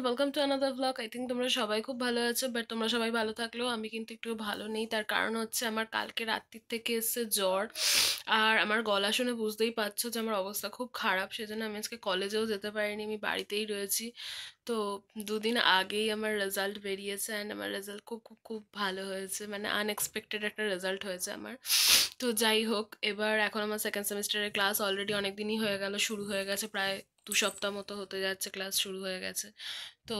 Welcome to another blog. I think তোমরা সবাই খুব ভালো আছো, বাট তোমরা সবাই ভালো থাকলেও আমি কিন্তু একটু ভালো নেই। তার কারণ হচ্ছে আমার কালকে রাত্রির থেকে এসছে জ্বর, আর আমার গলা শুনে বুঝতেই পারছো যে আমার অবস্থা খুব খারাপ। সেজন্য আমি আজকে কলেজেও যেতে পারিনি, আমি বাড়িতেই রয়েছি। তো দুদিন আগেই আমার রেজাল্ট বেরিয়েছে, অ্যান্ড আমার রেজাল্ট খুব খুব খুব ভালো হয়েছে, মানে আনএক্সপেক্টেড একটা রেজাল্ট হয়েছে আমার। তো যাই হোক, এবার এখন আমার সেকেন্ড সেমিস্টারের ক্লাস অলরেডি অনেক দিনই হয়ে গেল, শুরু হয়ে গেছে, প্রায় 2 সপ্তাহ মতো হতে যাচ্ছে ক্লাস শুরু হয়ে গেছে। তো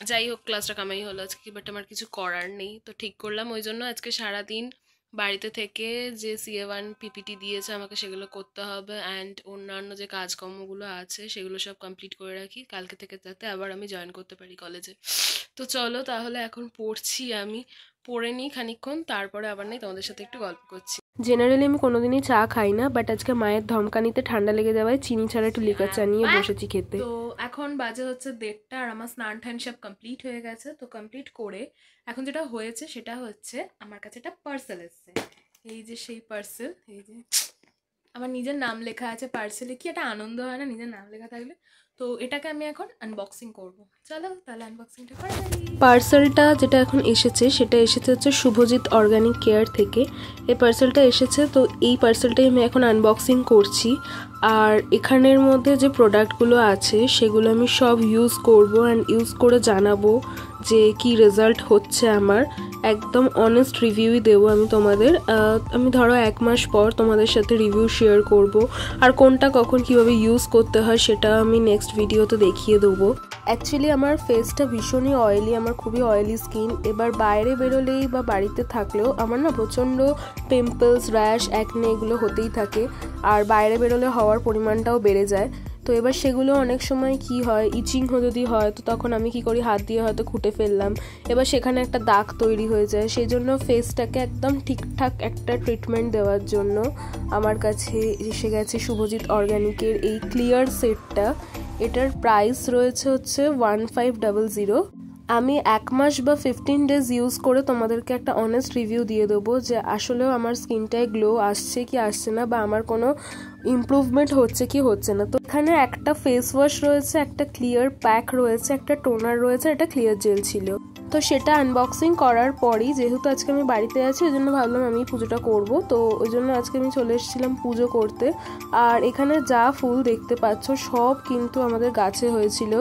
যাই হোক, ক্লাসটা কামাই হলো আজকে, বাট আমার কিছু করার নেই। তো ঠিক করলাম ওই জন্য আজকে সারাদিন বাড়িতে থেকে যে CA1 PPT দিয়েছে আমাকে সেগুলো করতে হবে, অ্যান্ড অন্যান্য যে কাজকর্মগুলো আছে সেগুলো সব কমপ্লিট করে রাখি কালকে থেকে, যাতে আবার আমি জয়েন করতে পারি কলেজে। তো চলো তাহলে এখন পড়ছি, আমি পড়ে নিই খানিকক্ষণ, তারপরে আবার নেই তোমাদের সাথে একটু গল্প করছি। জেনারেলি আমি কোনোদিনই চা খাই না, বাট আজকে মায়ের ধমকানিতে ঠান্ডা লেগে যাওয়ায় চিনি ছাড়া একটু লিকার চা নিয়ে বসেছি খেতে। তো এখন বাজে হচ্ছে 1:30, আর আমার স্নান টান সব কমপ্লিট হয়ে গেছে। তো কমপ্লিট করে এখন যেটা হয়েছে সেটা হচ্ছে আমার কাছে একটা পার্সেল এসছে। এই যে সেই পার্সেল, এই যে আমার নিজের নাম লেখা আছে পার্সেলে। কি একটা আনন্দ হয় না নিজের নাম লেখা থাকলে। তো এটাকে আমি এখন আনবক্সিং করব। চলো তাহলে আনবক্সিংটা করে ফেলি। পার্সেলটা যেটা এখন এসেছে সেটা এসেছে হচ্ছে শুভজিৎ অর্গানিক কেয়ার থেকে। এই পার্সেলটা এসেছে, তো এই পার্সেলটাই আমি এখন আনবক্সিং করছি। আর এখানের মধ্যে যে প্রোডাক্টগুলো আছে সেগুলো আমি সব ইউজ করব, অ্যান্ড ইউজ করে জানাবো যে কি রেজাল্ট হচ্ছে আমার। একদম অনেস্ট রিভিউই দেবো আমি তোমাদের। আমি ধরো 1 মাস পর তোমাদের সাথে রিভিউ শেয়ার করব, আর কোনটা কখন কিভাবে ইউজ করতে হয় সেটা আমি নেক্সট ভিডিওতে দেখিয়ে দেবো। অ্যাকচুয়ালি আমার ফেসটা ভীষণই অয়েলি, আমার খুবই অয়েলি স্কিন। এবার বাইরে বেরোলেই বা বাড়িতে থাকলেও আমার না প্রচণ্ড পিম্পলস, র্যাশ, অ্যাকনে এগুলো হতেই থাকে, আর বাইরে বেরোলে হওয়ার পরিমাণটাও বেড়ে যায়। তো এবার সেগুলো অনেক সময় কি হয়, ইচিং যদি হয় তো তখন আমি কি করি, হাত দিয়ে হয়তো খুঁটে ফেললাম, এবার সেখানে একটা দাগ তৈরি হয়ে যায়। সেই জন্য ফেসটাকে একদম ঠিকঠাক একটা ট্রিটমেন্ট দেওয়ার জন্য আমার কাছে এসে গেছে শুভজিৎ অর্গানিকের এই ক্লিয়ার সেটটা। এটার প্রাইস রয়েছে হচ্ছে 1500। আমি 1 মাস বা 15 ডেজ ইউজ করে তোমাদেরকে একটা অনেস্ট রিভিউ দিয়ে দেবো যে আসলেও আমার স্কিনটায় গ্লো আসছে কি আসছে না, বা আমার কোনো ইমপ্রুভমেন্ট হচ্ছে কি হচ্ছে না। তো এখানে একটা ফেস ওয়াশ রয়েছে, একটা ক্লিয়ার প্যাক রয়েছে, একটা টোনার রয়েছে, একটা ক্লিয়ার জেল ছিল। তো সেটা আনবক্সিং করার পরই, যেহেতু আজকে আমি বাড়িতে আছি ওই জন্য ভাবলাম আমি পুজোটা করব, তো ওই জন্য আজকে আমি চলে এসেছিলাম পুজো করতে। আর এখানে যা ফুল দেখতে পাচ্ছ সব কিন্তু আমাদের গাছে হয়েছিল,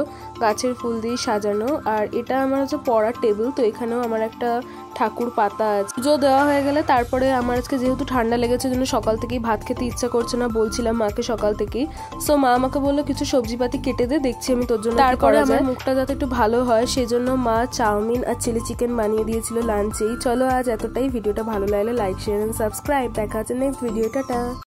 গাছের ফুল দিয়ে সাজানো। আর এটা আমার হচ্ছে পড়ার টেবিল, তো এখানেও আমার একটা ঠাকুর পাতা আছে। পুজো দেওয়া হয়ে গেলে তারপরে আমার আজকে যেহেতু ঠান্ডা লেগেছে জন্য সকাল থেকেই ভাত খেতে ইচ্ছা করছে না, বলছিলাম মাকে সকাল থেকেই। সো মা আমাকে বললো কিছু সবজিপাতি কেটে দে, দেখছি আমি তোর জন্য। তারপরে আমার মুখটা যাতে একটু ভালো হয় সেজন্য মা চাউমিন আর চিলি চিকেন বানিয়ে দিয়েছিল লাঞ্চেই। চলো আজ এতটাই, ভিডিওটা ভালো লাগলে লাইক, শেয়ার এন্ড সাবস্ক্রাইব। দেখা হচ্ছে নেক্সট ভিডিও, টাটা।